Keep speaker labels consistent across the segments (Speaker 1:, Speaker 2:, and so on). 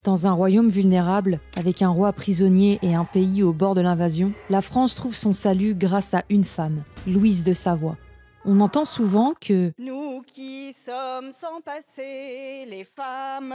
Speaker 1: Dans un royaume vulnérable, avec un roi prisonnier et un pays au bord de l'invasion, la France trouve son salut grâce à une femme, Louise de Savoie. On entend souvent que «
Speaker 2: Nous qui sommes sans passé, les femmes... »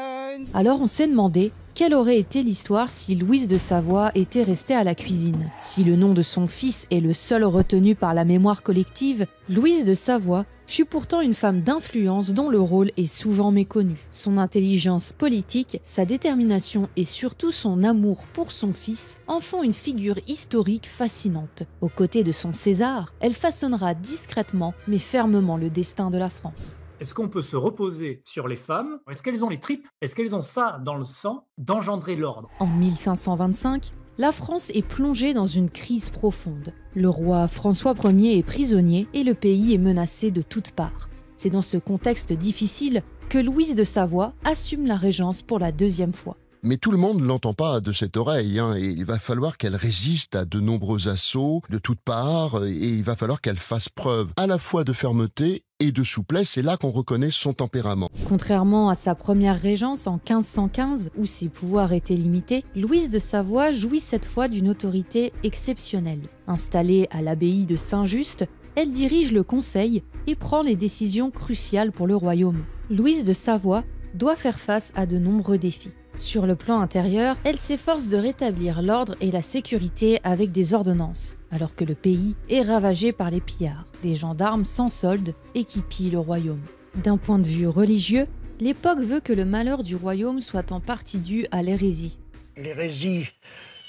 Speaker 1: Alors on s'est demandé quelle aurait été l'histoire si Louise de Savoie était restée à la cuisine. Si le nom de son fils est le seul retenu par la mémoire collective, Louise de Savoie fut pourtant une femme d'influence dont le rôle est souvent méconnu. Son intelligence politique, sa détermination et surtout son amour pour son fils en font une figure historique fascinante. Aux côtés de son César, elle façonnera discrètement mais fermement le destin de la France.
Speaker 3: Est-ce qu'on peut se reposer sur les femmes? Est-ce qu'elles ont les tripes? Est-ce qu'elles ont ça dans le sang d'engendrer l'ordre?
Speaker 1: En 1525, la France est plongée dans une crise profonde. Le roi François Ier est prisonnier et le pays est menacé de toutes parts. C'est dans ce contexte difficile que Louise de Savoie assume la régence pour la deuxième fois.
Speaker 4: Mais tout le monde ne l'entend pas de cette oreille, et il va falloir qu'elle résiste à de nombreux assauts de toutes parts, et il va falloir qu'elle fasse preuve à la fois de fermeté et de souplesse. C'est là qu'on reconnaît son tempérament.
Speaker 1: Contrairement à sa première régence en 1515, où ses pouvoirs étaient limités, Louise de Savoie jouit cette fois d'une autorité exceptionnelle. Installée à l'abbaye de Saint-Just, elle dirige le conseil et prend les décisions cruciales pour le royaume. Louise de Savoie doit faire face à de nombreux défis. Sur le plan intérieur, elle s'efforce de rétablir l'ordre et la sécurité avec des ordonnances, alors que le pays est ravagé par les pillards, des gendarmes sans solde et qui pillent le royaume. D'un point de vue religieux, l'époque veut que le malheur du royaume soit en partie dû à l'hérésie.
Speaker 5: L'hérésie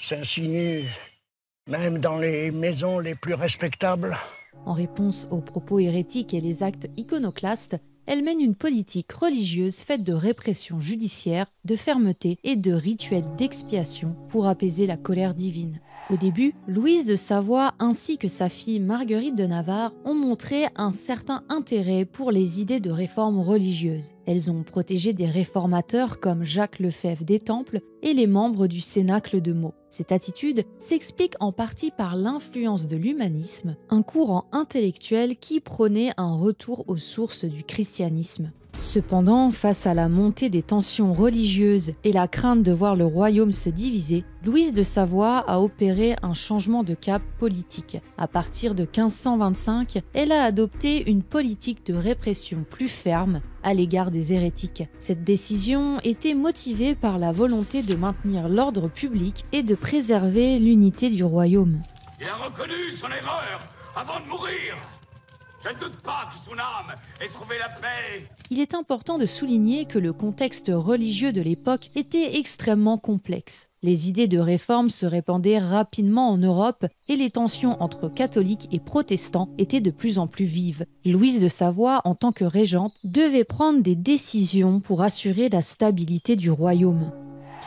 Speaker 5: s'insinue même dans les maisons les plus respectables.
Speaker 1: En réponse aux propos hérétiques et les actes iconoclastes, elle mène une politique religieuse faite de répression judiciaire, de fermeté et de rituels d'expiation pour apaiser la colère divine. Au début, Louise de Savoie ainsi que sa fille Marguerite de Navarre ont montré un certain intérêt pour les idées de réforme religieuse. Elles ont protégé des réformateurs comme Jacques Lefebvre d'Étampes et les membres du Cénacle de Meaux. Cette attitude s'explique en partie par l'influence de l'humanisme, un courant intellectuel qui prônait un retour aux sources du christianisme. Cependant, face à la montée des tensions religieuses et la crainte de voir le royaume se diviser, Louise de Savoie a opéré un changement de cap politique. À partir de 1525, elle a adopté une politique de répression plus ferme à l'égard des hérétiques. Cette décision était motivée par la volonté de maintenir l'ordre public et de préserver l'unité du royaume.
Speaker 6: Il a reconnu son erreur avant de mourir. Je ne doute pas que son âme ait trouvé la paix.
Speaker 1: Il est important de souligner que le contexte religieux de l'époque était extrêmement complexe. Les idées de réforme se répandaient rapidement en Europe et les tensions entre catholiques et protestants étaient de plus en plus vives. Louise de Savoie, en tant que régente, devait prendre des décisions pour assurer la stabilité du royaume.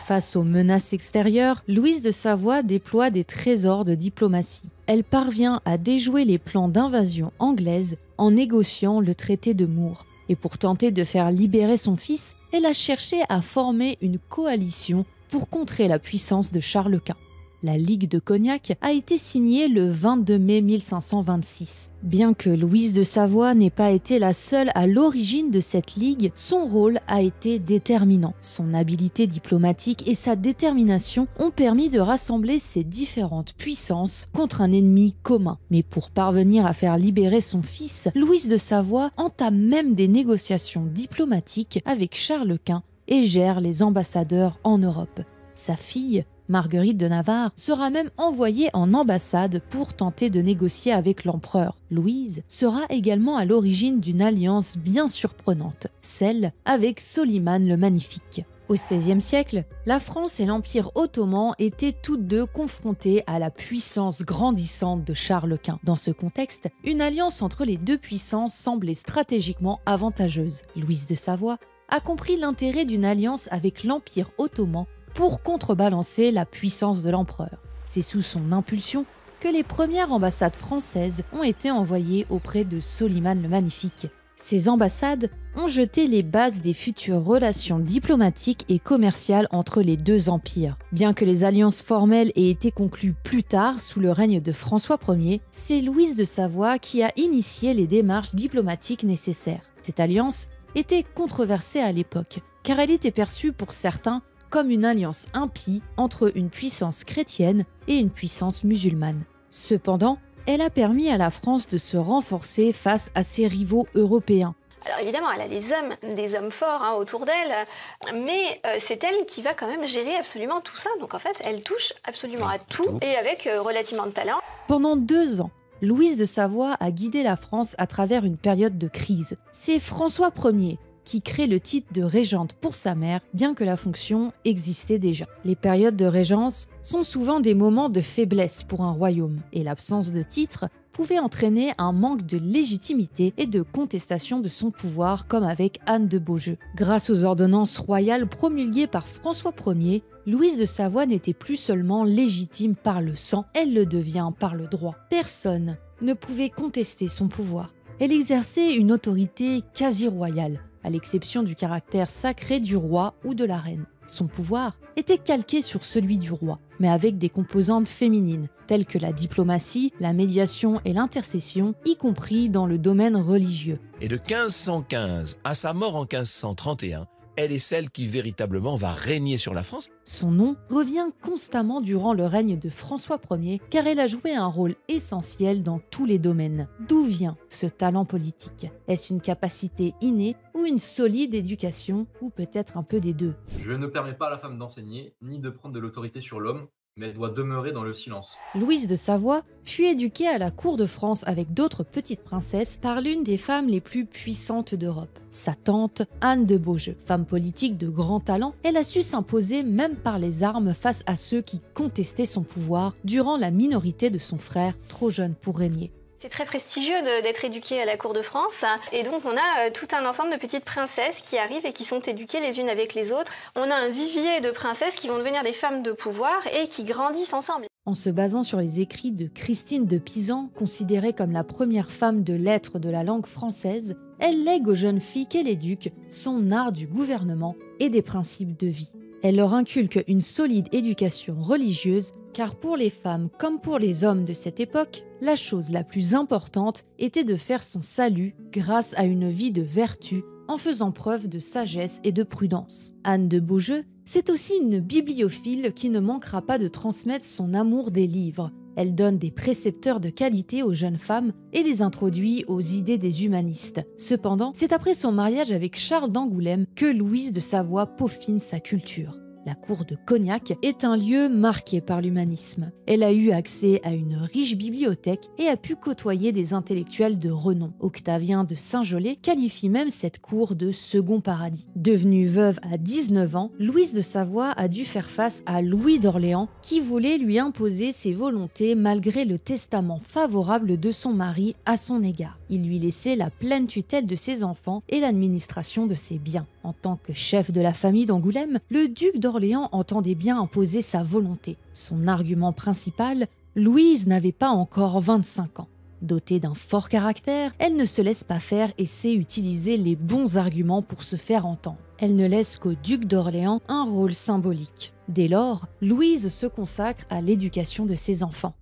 Speaker 1: Face aux menaces extérieures, Louise de Savoie déploie des trésors de diplomatie. Elle parvient à déjouer les plans d'invasion anglaise en négociant le traité de Moore. Et pour tenter de faire libérer son fils, elle a cherché à former une coalition pour contrer la puissance de Charles Quint. La Ligue de Cognac a été signée le 22 mai 1526. Bien que Louise de Savoie n'ait pas été la seule à l'origine de cette ligue, son rôle a été déterminant. Son habileté diplomatique et sa détermination ont permis de rassembler ces différentes puissances contre un ennemi commun. Mais pour parvenir à faire libérer son fils, Louise de Savoie entame même des négociations diplomatiques avec Charles Quint et gère les ambassadeurs en Europe. Sa fille, Marguerite de Navarre, sera même envoyée en ambassade pour tenter de négocier avec l'empereur. Louise sera également à l'origine d'une alliance bien surprenante, celle avec Soliman le Magnifique. Au XVIe siècle, la France et l'Empire ottoman étaient toutes deux confrontées à la puissance grandissante de Charles Quint. Dans ce contexte, une alliance entre les deux puissances semblait stratégiquement avantageuse. Louise de Savoie a compris l'intérêt d'une alliance avec l'Empire ottoman pour contrebalancer la puissance de l'empereur. C'est sous son impulsion que les premières ambassades françaises ont été envoyées auprès de Soliman le Magnifique. Ces ambassades ont jeté les bases des futures relations diplomatiques et commerciales entre les deux empires. Bien que les alliances formelles aient été conclues plus tard sous le règne de François Ier, c'est Louise de Savoie qui a initié les démarches diplomatiques nécessaires. Cette alliance était controversée à l'époque, car elle était perçue pour certains comme une alliance impie entre une puissance chrétienne et une puissance musulmane. Cependant, elle a permis à la France de se renforcer face à ses rivaux européens.
Speaker 7: Alors évidemment, elle a des hommes forts autour d'elle, mais c'est elle qui va quand même gérer absolument tout ça. Donc en fait, elle touche absolument à tout et avec relativement de talent.
Speaker 1: Pendant 2 ans, Louise de Savoie a guidé la France à travers une période de crise. C'est François Ier qui crée le titre de régente pour sa mère, bien que la fonction existait déjà. Les périodes de régence sont souvent des moments de faiblesse pour un royaume, et l'absence de titre pouvait entraîner un manque de légitimité et de contestation de son pouvoir, comme avec Anne de Beaujeu. Grâce aux ordonnances royales promulguées par François Ier, Louise de Savoie n'était plus seulement légitime par le sang, elle le devient par le droit. Personne ne pouvait contester son pouvoir. Elle exerçait une autorité quasi royale, à l'exception du caractère sacré du roi ou de la reine. Son pouvoir était calqué sur celui du roi, mais avec des composantes féminines, telles que la diplomatie, la médiation et l'intercession, y compris dans le domaine religieux.
Speaker 8: Et de 1515 à sa mort en 1531, elle est celle qui véritablement va régner sur la France.
Speaker 1: Son nom revient constamment durant le règne de François Ier, car elle a joué un rôle essentiel dans tous les domaines. D'où vient ce talent politique? Est-ce une capacité innée ou une solide éducation, ou peut-être un peu des deux?
Speaker 9: Je ne permets pas à la femme d'enseigner, ni de prendre de l'autorité sur l'homme, mais elle doit demeurer dans le silence.
Speaker 1: Louise de Savoie fut éduquée à la cour de France avec d'autres petites princesses par l'une des femmes les plus puissantes d'Europe, sa tante Anne de Beaujeu. Femme politique de grand talent, elle a su s'imposer même par les armes face à ceux qui contestaient son pouvoir durant la minorité de son frère, trop jeune pour régner.
Speaker 7: C'est très prestigieux d'être éduquée à la cour de France et donc on a tout un ensemble de petites princesses qui arrivent et qui sont éduquées les unes avec les autres. On a un vivier de princesses qui vont devenir des femmes de pouvoir et qui grandissent ensemble.
Speaker 1: En se basant sur les écrits de Christine de Pisan, considérée comme la première femme de lettres de la langue française, elle lègue aux jeunes filles qu'elle éduque son art du gouvernement et des principes de vie. Elle leur inculque une solide éducation religieuse, car pour les femmes comme pour les hommes de cette époque, la chose la plus importante était de faire son salut grâce à une vie de vertu en faisant preuve de sagesse et de prudence. Anne de Beaujeu, c'est aussi une bibliophile qui ne manquera pas de transmettre son amour des livres. Elle donne des précepteurs de qualité aux jeunes femmes et les introduit aux idées des humanistes. Cependant, c'est après son mariage avec Charles d'Angoulême que Louise de Savoie peaufine sa culture. La cour de Cognac est un lieu marqué par l'humanisme. Elle a eu accès à une riche bibliothèque et a pu côtoyer des intellectuels de renom. Octavien de Saint-Gelais qualifie même cette cour de second paradis. Devenue veuve à 19 ans, Louise de Savoie a dû faire face à Louis d'Orléans qui voulait lui imposer ses volontés malgré le testament favorable de son mari à son égard. Il lui laissait la pleine tutelle de ses enfants et l'administration de ses biens. En tant que chef de la famille d'Angoulême, le duc d'Orléans entendait bien imposer sa volonté. Son argument principal, Louise n'avait pas encore 25 ans. Dotée d'un fort caractère, elle ne se laisse pas faire et sait utiliser les bons arguments pour se faire entendre. Elle ne laisse qu'au duc d'Orléans un rôle symbolique. Dès lors, Louise se consacre à l'éducation de ses enfants.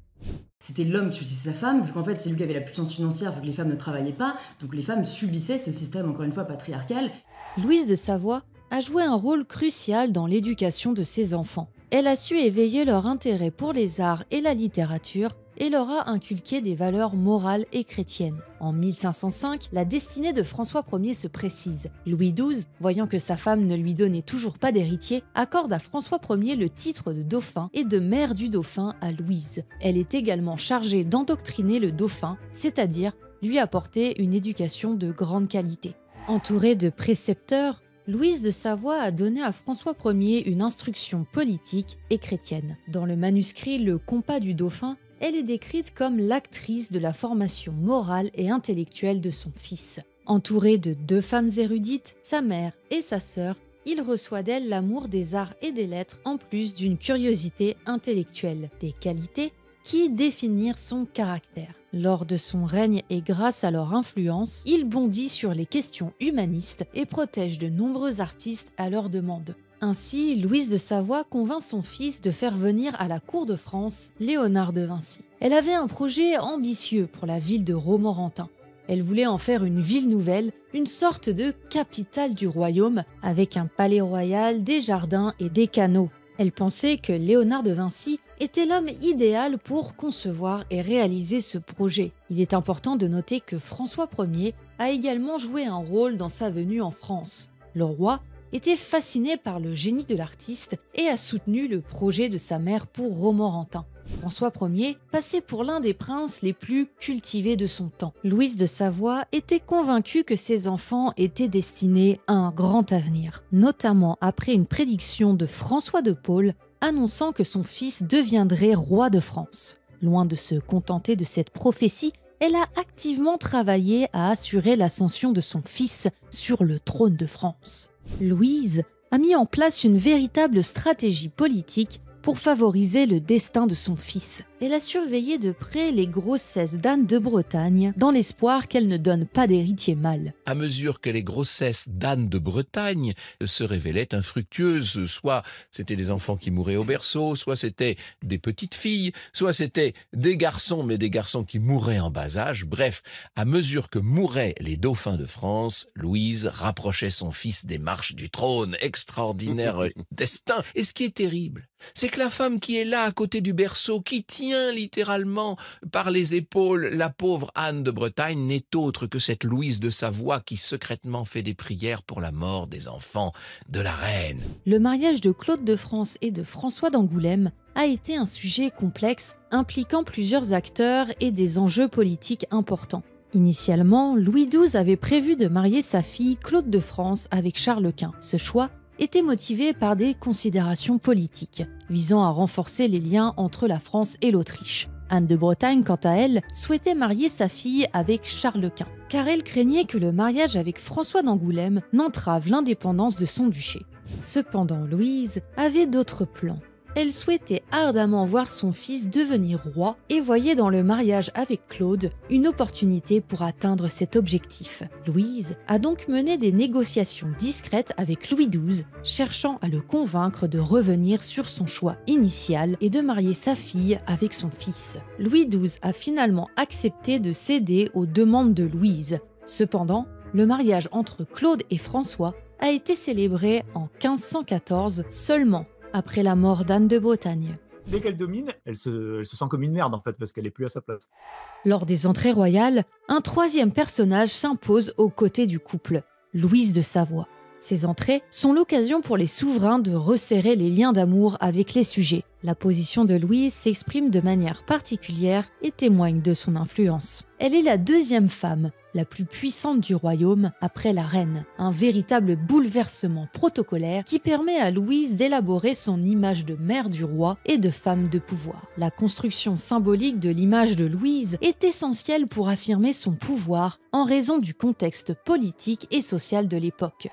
Speaker 10: C'était l'homme qui choisissait sa femme, vu qu'en fait c'est lui qui avait la puissance financière, vu que les femmes ne travaillaient pas, donc les femmes subissaient ce système encore une fois patriarcal.
Speaker 1: Louise de Savoie a joué un rôle crucial dans l'éducation de ses enfants. Elle a su éveiller leur intérêt pour les arts et la littérature et leur a inculqué des valeurs morales et chrétiennes. En 1505, la destinée de François Ier se précise. Louis XII, voyant que sa femme ne lui donnait toujours pas d'héritier, accorde à François Ier le titre de dauphin et de mère du dauphin à Louise. Elle est également chargée d'endoctriner le dauphin, c'est-à-dire lui apporter une éducation de grande qualité. Entourée de précepteurs, Louise de Savoie a donné à François Ier une instruction politique et chrétienne. Dans le manuscrit Le Compas du Dauphin, elle est décrite comme l'actrice de la formation morale et intellectuelle de son fils. Entouré de 2 femmes érudites, sa mère et sa sœur, il reçoit d'elle l'amour des arts et des lettres en plus d'une curiosité intellectuelle, des qualités qui définirent son caractère. Lors de son règne et grâce à leur influence, il bondit sur les questions humanistes et protège de nombreux artistes à leur demande. Ainsi, Louise de Savoie convainc son fils de faire venir à la cour de France Léonard de Vinci. Elle avait un projet ambitieux pour la ville de Romorantin. Elle voulait en faire une ville nouvelle, une sorte de capitale du royaume, avec un palais royal, des jardins et des canaux. Elle pensait que Léonard de Vinci était l'homme idéal pour concevoir et réaliser ce projet. Il est important de noter que François Ier a également joué un rôle dans sa venue en France. Le roi était fasciné par le génie de l'artiste et a soutenu le projet de sa mère pour Romorantin. François Ier passait pour l'un des princes les plus cultivés de son temps. Louise de Savoie était convaincue que ses enfants étaient destinés à un grand avenir, notamment après une prédiction de François de Paule annonçant que son fils deviendrait roi de France. Loin de se contenter de cette prophétie, elle a activement travaillé à assurer l'ascension de son fils sur le trône de France. Louise a mis en place une véritable stratégie politique pour favoriser le destin de son fils. Elle a surveillé de près les grossesses d'Anne de Bretagne dans l'espoir qu'elle ne donne pas d'héritier mâle.
Speaker 8: À mesure que les grossesses d'Anne de Bretagne se révélaient infructueuses, soit c'était des enfants qui mouraient au berceau, soit c'était des petites filles, soit c'était des garçons, mais des garçons qui mouraient en bas âge. Bref, à mesure que mouraient les dauphins de France, Louise rapprochait son fils des marches du trône. Extraordinaire destin. Et ce qui est terrible, c'est que la femme qui est là à côté du berceau, qui tient littéralement par les épaules la pauvre Anne de Bretagne, n'est autre que cette Louise de Savoie qui secrètement fait des prières pour la mort des enfants de la reine.
Speaker 1: Le mariage de Claude de France et de François d'Angoulême a été un sujet complexe impliquant plusieurs acteurs et des enjeux politiques importants. Initialement, Louis XII avait prévu de marier sa fille Claude de France avec Charles Quint. Ce choix était motivé par des considérations politiques, visant à renforcer les liens entre la France et l'Autriche. Anne de Bretagne, quant à elle, souhaitait marier sa fille avec Charles Quint, car elle craignait que le mariage avec François d'Angoulême n'entrave l'indépendance de son duché. Cependant, Louise avait d'autres plans. Elle souhaitait ardemment voir son fils devenir roi et voyait dans le mariage avec Claude une opportunité pour atteindre cet objectif. Louise a donc mené des négociations discrètes avec Louis XII, cherchant à le convaincre de revenir sur son choix initial et de marier sa fille avec son fils. Louis XII a finalement accepté de céder aux demandes de Louise. Cependant, le mariage entre Claude et François a été célébré en 1514 seulement, après la mort d'Anne de Bretagne.
Speaker 3: Dès qu'elle domine, elle se sent comme une merde en fait, parce qu'elle n'est plus à sa place.
Speaker 1: Lors des entrées royales, un troisième personnage s'impose aux côtés du couple, Louise de Savoie. Ces entrées sont l'occasion pour les souverains de resserrer les liens d'amour avec les sujets. La position de Louise s'exprime de manière particulière et témoigne de son influence. Elle est la deuxième femme, la plus puissante du royaume après la reine. Un véritable bouleversement protocolaire qui permet à Louise d'élaborer son image de mère du roi et de femme de pouvoir. La construction symbolique de l'image de Louise est essentielle pour affirmer son pouvoir en raison du contexte politique et social de l'époque.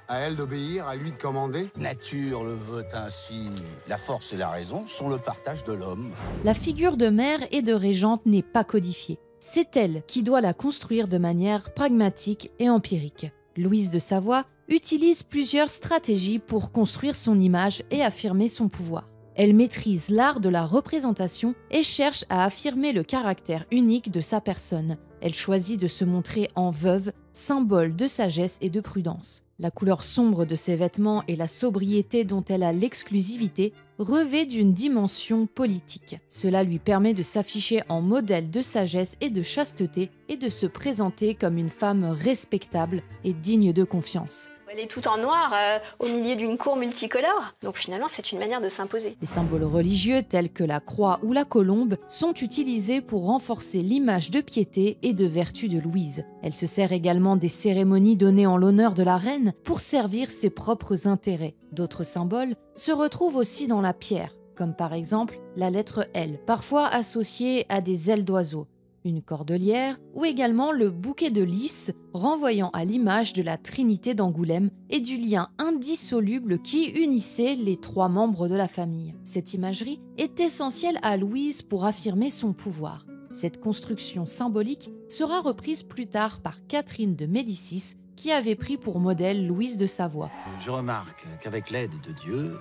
Speaker 11: À elle d'obéir, à lui de commander.
Speaker 12: Nature le veut ainsi. La force et la raison sont le partage de l'homme.
Speaker 1: La figure de mère et de régente n'est pas codifiée. C'est elle qui doit la construire de manière pragmatique et empirique. Louise de Savoie utilise plusieurs stratégies pour construire son image et affirmer son pouvoir. Elle maîtrise l'art de la représentation et cherche à affirmer le caractère unique de sa personne. Elle choisit de se montrer en veuve, symbole de sagesse et de prudence. La couleur sombre de ses vêtements et la sobriété dont elle a l'exclusivité revêt d'une dimension politique. Cela lui permet de s'afficher en modèle de sagesse et de chasteté et de se présenter comme une femme respectable et digne de confiance.
Speaker 7: Elle est toute en noir au milieu d'une cour multicolore, donc finalement c'est une manière de s'imposer.
Speaker 1: Les symboles religieux tels que la croix ou la colombe sont utilisés pour renforcer l'image de piété et de vertu de Louise. Elle se sert également des cérémonies données en l'honneur de la reine pour servir ses propres intérêts. D'autres symboles se retrouvent aussi dans la pierre, comme par exemple la lettre L, parfois associée à des ailes d'oiseaux, une cordelière ou également le bouquet de lys renvoyant à l'image de la Trinité d'Angoulême et du lien indissoluble qui unissait les trois membres de la famille. Cette imagerie est essentielle à Louise pour affirmer son pouvoir. Cette construction symbolique sera reprise plus tard par Catherine de Médicis qui avait pris pour modèle Louise de Savoie.
Speaker 13: Je remarque qu'avec l'aide de Dieu,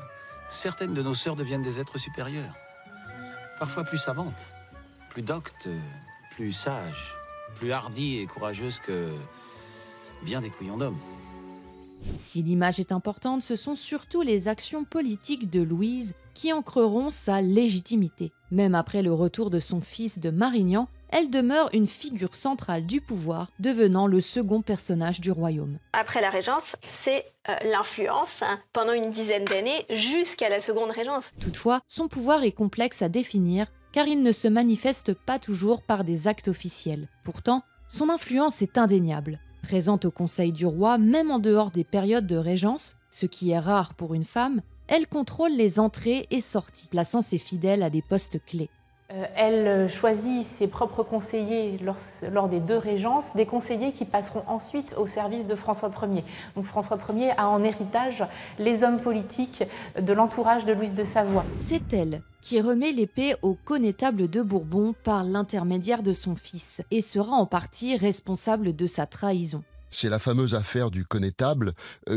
Speaker 13: certaines de nos sœurs deviennent des êtres supérieurs, parfois plus savantes, plus doctes, plus sages. plus hardie et courageuse que bien des couillons d'hommes.
Speaker 1: Si l'image est importante, ce sont surtout les actions politiques de Louise qui ancreront sa légitimité. Même après le retour de son fils de Marignan, elle demeure une figure centrale du pouvoir, devenant le second personnage du royaume.
Speaker 7: Après la Régence, c'est l'influence pendant une dizaine d'années jusqu'à la seconde Régence.
Speaker 1: Toutefois, son pouvoir est complexe à définir car il ne se manifeste pas toujours par des actes officiels. Pourtant, son influence est indéniable. Présente au conseil du roi, même en dehors des périodes de régence, ce qui est rare pour une femme, elle contrôle les entrées et sorties, plaçant ses fidèles à des postes clés.
Speaker 14: Elle choisit ses propres conseillers lors des 2 régences, des conseillers qui passeront ensuite au service de François Ier. Donc François Ier a en héritage les hommes politiques de l'entourage de Louise de Savoie.
Speaker 1: C'est elle qui remet l'épée au connétable de Bourbon par l'intermédiaire de son fils et sera en partie responsable de sa trahison.
Speaker 4: C'est la fameuse affaire du connétable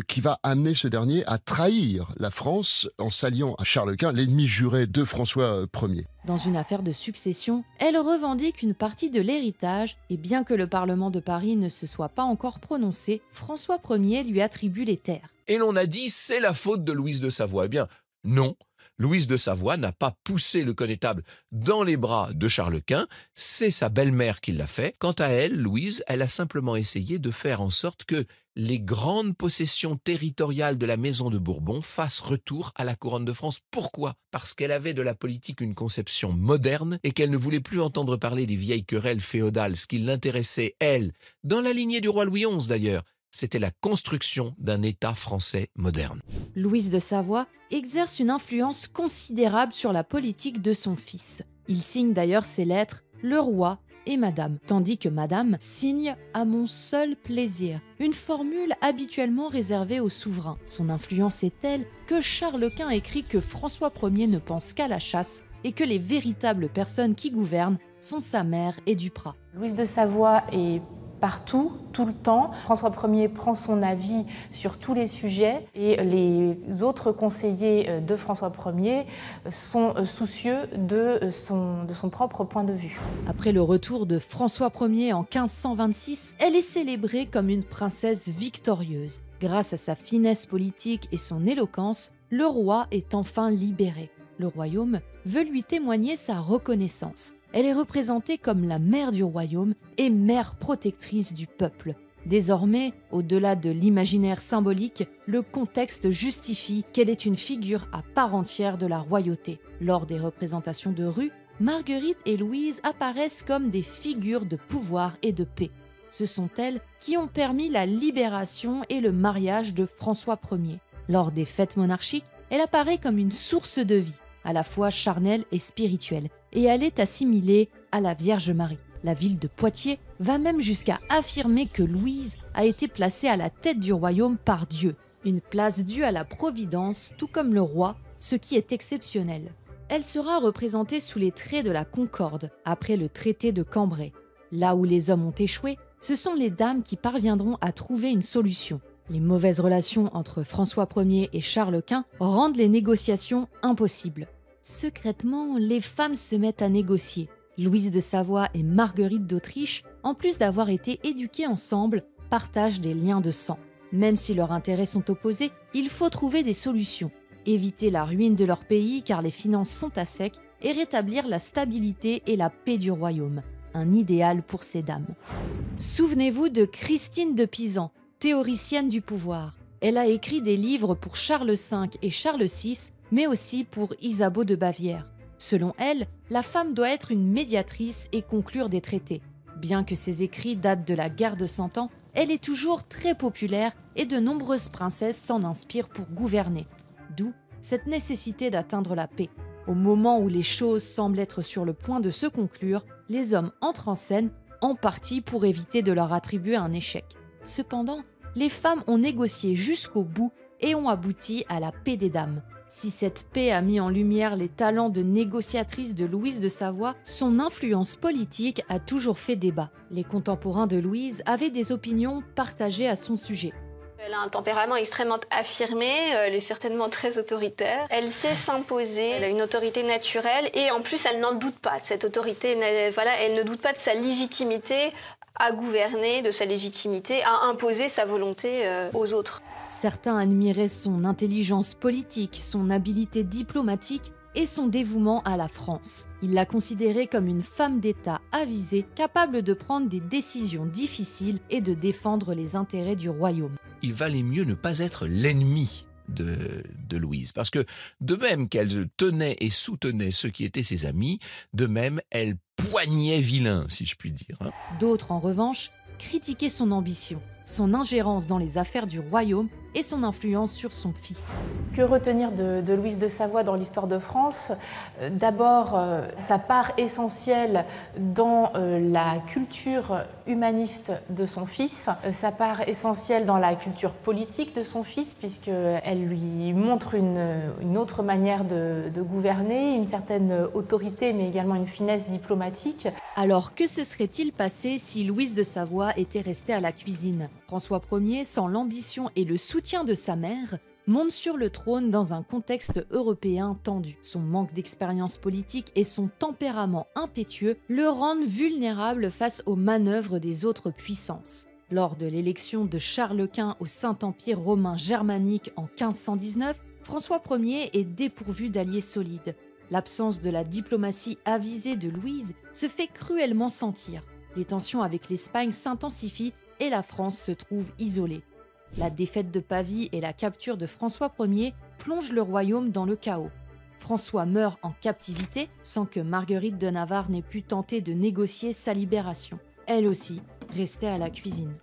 Speaker 4: qui va amener ce dernier à trahir la France en s'alliant à Charles Quint, l'ennemi juré de François Ier.
Speaker 1: Dans une affaire de succession, elle revendique une partie de l'héritage et bien que le Parlement de Paris ne se soit pas encore prononcé, François Ier lui attribue les terres.
Speaker 8: Et l'on a dit c'est la faute de Louise de Savoie. Eh bien, non. Louise de Savoie n'a pas poussé le connétable dans les bras de Charles Quint, c'est sa belle-mère qui l'a fait. Quant à elle, Louise, elle a simplement essayé de faire en sorte que les grandes possessions territoriales de la maison de Bourbon fassent retour à la couronne de France. Pourquoi ? Parce qu'elle avait de la politique une conception moderne et qu'elle ne voulait plus entendre parler des vieilles querelles féodales. Ce qui l'intéressait, elle, dans la lignée du roi Louis XI d'ailleurs, c'était la construction d'un État français moderne.
Speaker 1: Louise de Savoie exerce une influence considérable sur la politique de son fils. Il signe d'ailleurs ses lettres « Le roi » et « Madame », tandis que « Madame » signe « À mon seul plaisir », une formule habituellement réservée aux souverains. Son influence est telle que Charles Quint écrit que François Ier ne pense qu'à la chasse et que les véritables personnes qui gouvernent sont sa mère et Duprat.
Speaker 14: Louise de Savoie est partout, tout le temps. François Ier prend son avis sur tous les sujets et les autres conseillers de François Ier sont soucieux de son propre point de vue.
Speaker 1: Après le retour de François Ier en 1526, elle est célébrée comme une princesse victorieuse. Grâce à sa finesse politique et son éloquence, le roi est enfin libéré. Le royaume veut lui témoigner sa reconnaissance. Elle est représentée comme la mère du royaume et mère protectrice du peuple. Désormais, au-delà de l'imaginaire symbolique, le contexte justifie qu'elle est une figure à part entière de la royauté. Lors des représentations de rue, Marguerite et Louise apparaissent comme des figures de pouvoir et de paix. Ce sont elles qui ont permis la libération et le mariage de François Ier. Lors des fêtes monarchiques, elle apparaît comme une source de vie, à la fois charnelle et spirituelle, et elle est assimilée à la Vierge Marie. La ville de Poitiers va même jusqu'à affirmer que Louise a été placée à la tête du royaume par Dieu, une place due à la providence, tout comme le roi, ce qui est exceptionnel. Elle sera représentée sous les traits de la Concorde, après le traité de Cambrai. Là où les hommes ont échoué, ce sont les dames qui parviendront à trouver une solution. Les mauvaises relations entre François Ier et Charles Quint rendent les négociations impossibles. Secrètement, les femmes se mettent à négocier. Louise de Savoie et Marguerite d'Autriche, en plus d'avoir été éduquées ensemble, partagent des liens de sang. Même si leurs intérêts sont opposés, il faut trouver des solutions. Éviter la ruine de leur pays car les finances sont à sec et rétablir la stabilité et la paix du royaume. Un idéal pour ces dames. Souvenez-vous de Christine de Pisan, théoricienne du pouvoir. Elle a écrit des livres pour Charles V et Charles VI, mais aussi pour Isabeau de Bavière. Selon elle, la femme doit être une médiatrice et conclure des traités. Bien que ses écrits datent de la guerre de 100 ans, elle est toujours très populaire et de nombreuses princesses s'en inspirent pour gouverner. D'où cette nécessité d'atteindre la paix. Au moment où les choses semblent être sur le point de se conclure, les hommes entrent en scène, en partie pour éviter de leur attribuer un échec. Cependant, les femmes ont négocié jusqu'au bout et ont abouti à la paix des dames. Si cette paix a mis en lumière les talents de négociatrice de Louise de Savoie, son influence politique a toujours fait débat. Les contemporains de Louise avaient des opinions partagées à son sujet.
Speaker 7: Elle a un tempérament extrêmement affirmé, elle est certainement très autoritaire. Elle sait s'imposer, elle a une autorité naturelle et en plus elle n'en doute pas de cette autorité, voilà, elle ne doute pas de sa légitimité à gouverner, de sa légitimité, à imposer sa volonté aux autres.
Speaker 1: Certains admiraient son intelligence politique, son habileté diplomatique et son dévouement à la France. Ils la considéraient comme une femme d'État avisée, capable de prendre des décisions difficiles et de défendre les intérêts du royaume.
Speaker 8: Il valait mieux ne pas être l'ennemi de Louise, parce que de même qu'elle tenait et soutenait ceux qui étaient ses amis, de même elle poignait vilain, si je puis dire.
Speaker 1: D'autres, en revanche, critiquaient son ambition, son ingérence dans les affaires du royaume et son influence sur son fils.
Speaker 14: Que retenir de Louise de Savoie dans l'histoire de France ? D'abord, sa part essentielle dans la culture humaniste de son fils, sa part essentielle dans la culture politique de son fils, puisqu'elle lui montre une autre manière de gouverner, une certaine autorité, mais également une finesse diplomatique.
Speaker 1: Alors que se serait-il passé si Louise de Savoie était restée à la cuisine ? François Ier, sans l'ambition et le soutien de sa mère, monte sur le trône dans un contexte européen tendu. Son manque d'expérience politique et son tempérament impétueux le rendent vulnérable face aux manœuvres des autres puissances. Lors de l'élection de Charles Quint au Saint-Empire romain germanique en 1519, François Ier est dépourvu d'alliés solides. L'absence de la diplomatie avisée de Louise se fait cruellement sentir. Les tensions avec l'Espagne s'intensifient et la France se trouve isolée. La défaite de Pavie et la capture de François Ier plongent le royaume dans le chaos. François meurt en captivité sans que Marguerite de Navarre n'ait pu tenter de négocier sa libération. Elle aussi restait à la cuisine.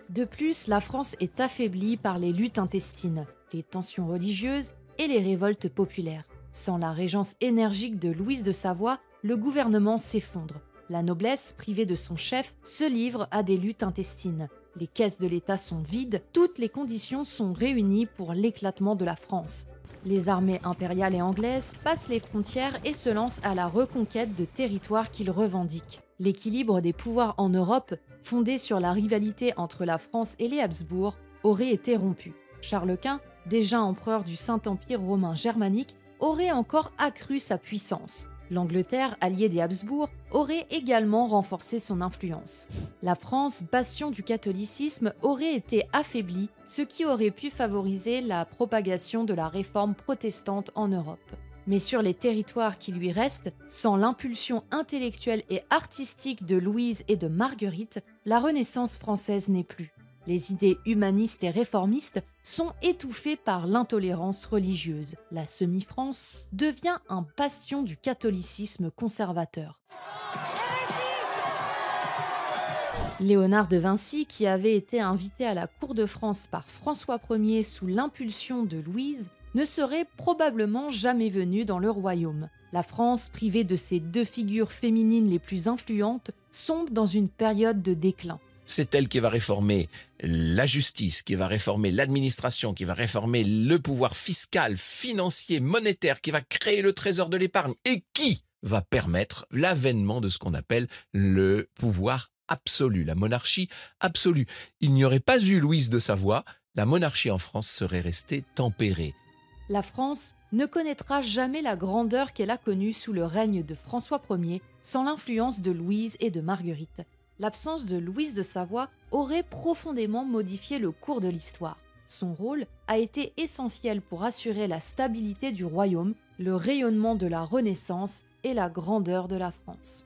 Speaker 1: De plus, la France est affaiblie par les luttes intestines, les tensions religieuses et les révoltes populaires. Sans la régence énergique de Louise de Savoie, le gouvernement s'effondre. La noblesse, privée de son chef, se livre à des luttes intestines. Les caisses de l'État sont vides, toutes les conditions sont réunies pour l'éclatement de la France. Les armées impériales et anglaises passent les frontières et se lancent à la reconquête de territoires qu'ils revendiquent. L'équilibre des pouvoirs en Europe, fondé sur la rivalité entre la France et les Habsbourg, aurait été rompu. Charles Quint, déjà empereur du Saint-Empire romain germanique, aurait encore accru sa puissance. L'Angleterre, alliée des Habsbourg, aurait également renforcé son influence. La France, bastion du catholicisme, aurait été affaiblie, ce qui aurait pu favoriser la propagation de la réforme protestante en Europe. Mais sur les territoires qui lui restent, sans l'impulsion intellectuelle et artistique de Louise et de Marguerite, la Renaissance française n'est plus. Les idées humanistes et réformistes sont étouffées par l'intolérance religieuse. La semi-France devient un bastion du catholicisme conservateur. Léonard de Vinci, qui avait été invité à la cour de France par François Ier sous l'impulsion de Louise, ne serait probablement jamais venu dans le royaume. La France, privée de ses deux figures féminines les plus influentes, sombre dans une période de déclin.
Speaker 8: C'est elle qui va réformer la justice, qui va réformer l'administration, qui va réformer le pouvoir fiscal, financier, monétaire, qui va créer le trésor de l'épargne et qui va permettre l'avènement de ce qu'on appelle le pouvoir absolu, la monarchie absolue. Il n'y aurait pas eu Louise de Savoie, la monarchie en France serait restée tempérée.
Speaker 1: La France ne connaîtra jamais la grandeur qu'elle a connue sous le règne de François Ier sans l'influence de Louise et de Marguerite. L'absence de Louise de Savoie aurait profondément modifié le cours de l'histoire. Son rôle a été essentiel pour assurer la stabilité du royaume, le rayonnement de la Renaissance et la grandeur de la France.